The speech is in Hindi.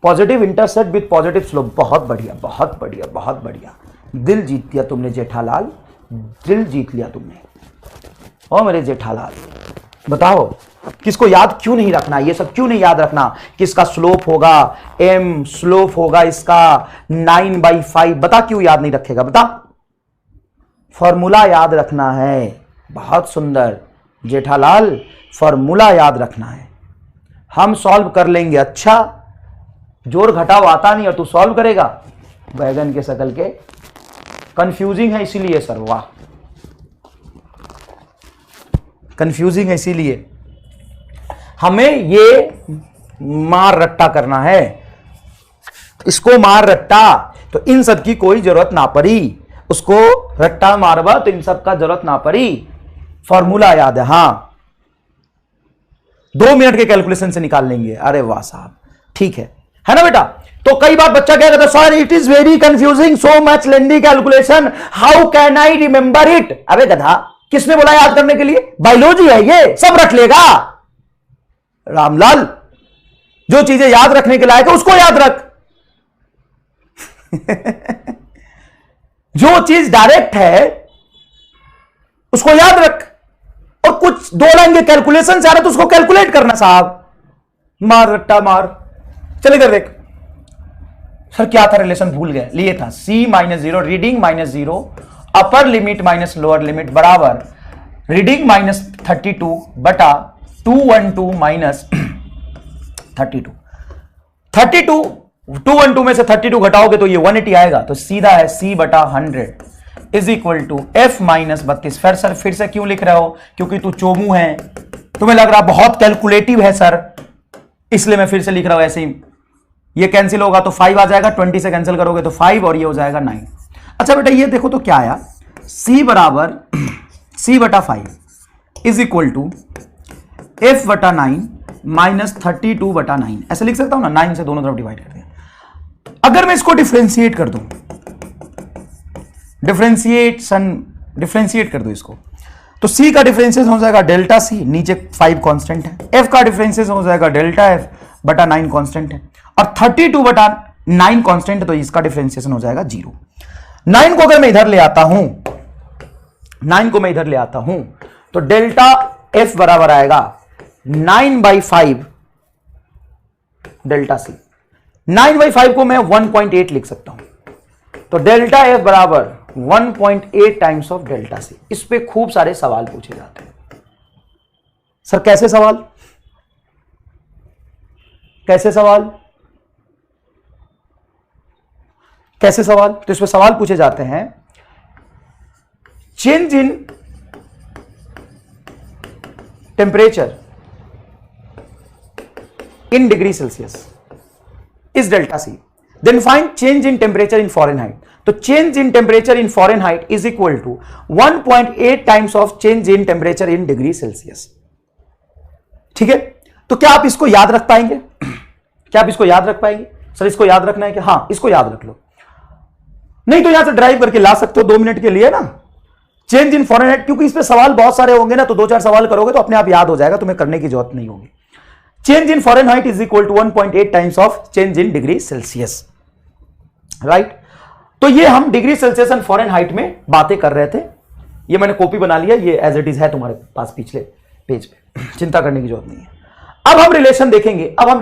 Positive intercept with positive slope. बहुत बढ़िया, बहुत बढ़िया, बहुत बढ़िया। दिल जीत लिया तुमने जेठालाल, दिल जीत लिया तुमने। ओ मेरे जेठालाल, बताओ किसको याद क्यों नहीं रखना, ये सब क्यों नहीं याद रखना कि इसका स्लोप होगा m, स्लोप होगा इसका 9/5। बता क्यों याद नहीं रखेगा, बता। फॉर्मूला याद रखना है। बहुत सुंदर जेठालाल, फॉर्मूला याद रखना है, हम सॉल्व कर लेंगे। अच्छा, जोड़ घटाव आता नहीं और तू सॉल्व करेगा, बैगन के शकल के। कंफ्यूजिंग है इसीलिए सर, वाह, कंफ्यूजिंग है इसीलिए। हमें ये मार रट्टा करना है, इसको मार रट्टा, तो इन सब की कोई जरूरत ना पड़ी। उसको रट्टा मारवा तो इन सब का जरूरत ना पड़ी। फॉर्मूला याद है, हां 2 मिनट के कैलकुलेशन से निकाल लेंगे। अरे वाह साहब, ठीक है ना बेटा। तो कई बार बच्चा क्या कहता है, sir it is very confusing, so much lengthy calculation, how can I remember it. अबे गधा, किसने बोला याद करने के लिए? बायोलॉजी है ये, सब रख लेगा। रामलाल, जो चीजें याद रखने के लायक है उसको याद रख। जो चीज डायरेक्ट है उसको याद रख, और कुछ 2 लाइन के कैलकुलेशन से आ रहा है तो उसको कैलकुलेट करना साहब। मार रट्टा मार। चले कर देख सर, क्या था रिलेशन, भूल गए। लिए था C-0 reading -0 upper limit minus lower limit बराबर रीडिंग -32 बटा 212 माइनस 32। 212 में से 32 घटाओगे तो ये 180 आएगा, तो सीधा है C/100 is equal to F -32। फिर से क्यों लिख रहे हो? क्योंकि तू चोमू है, तुम्हें लग रहा बहुत कैलकुलेटिव है सर, इसलिए मैं फिर से लिख रहा हूं। ऐसे ही ये कैंसिल होगा तो 5 आ जाएगा, 20 से कैंसिल करोगे तो 5 और ये हो जाएगा 9। अच्छा बेटा ये देखो तो क्या आया, C/5 is equal to F/9 minus 32/9। ऐसे लिख सकता हूं ना, 9 से दोनों तरफ डिवाइड कर दिया। अगर मैं इसको डिफरेंशिएट कर दूं, डिफरेंशिएट कर दूं इसको, तो C का डिफरेंशिएशन हो जाएगा डेल्टा C, नीचे 5 कांस्टेंट है। F का डिफरेंशिएशन हो जाएगा डेल्टा F बटा 9 कांस्टेंट है, और 32/9 कांस्टेंट है, तो इसका डिफरेंशिएशन हो जाएगा 0। 9 को अगर मैं इधर ले आता हूं, 9 को मैं इधर ले आता हूं, तो डेल्टा F बराबर आएगा 9/5 डेल्टा C। 9/5 को मैं 1.8 लिख सकता हूं, तो डेल्टा F बराबर 1.8 टाइम्स ऑफ डेल्टा C। इस पे खूब सारे सवाल पूछे जाते हैं। सर कैसे सवाल, कैसे सवाल, कैसे सवाल? तो इस पे सवाल पूछे जाते हैं, change in temperature in degree Celsius is delta C. Then find change in temperature in Fahrenheit. तो change in temperature in Fahrenheit is equal to 1.8 times of change in temperature in degree Celsius. ठीक है, तो क्या आप इसको याद रख पाएंगे? क्या आप इसको याद रख पाएंगे? सर इसको याद रखना है कि हाँ इसको याद रख लो, नहीं तो यहां से ड्राइव करके ला सकते हो 2 मिनट के लिए ना। चेंज इन फॉरेनहाइट, क्योंकि इस पे सवाल बहुत सारे होंगे ना, तो 2-4 सवाल करोगे तो अपने आप याद हो जाएगा, तुम्हें करने की जरूरत नहीं होगी। Change in Fahrenheit is equal to 1.8 times of change in degree Celsius, right. तो ये हम डिग्री सेल्सियस एंड फॉरेनहाइट में बातें कर रहे थे। ये मैंने कॉपी बना लिया, ये एज इट इज है तुम्हारे पास पिछले पेज पे, चिंता करने की जरूरत नहीं है। अब हम रिलेशन देखेंगे, अब हम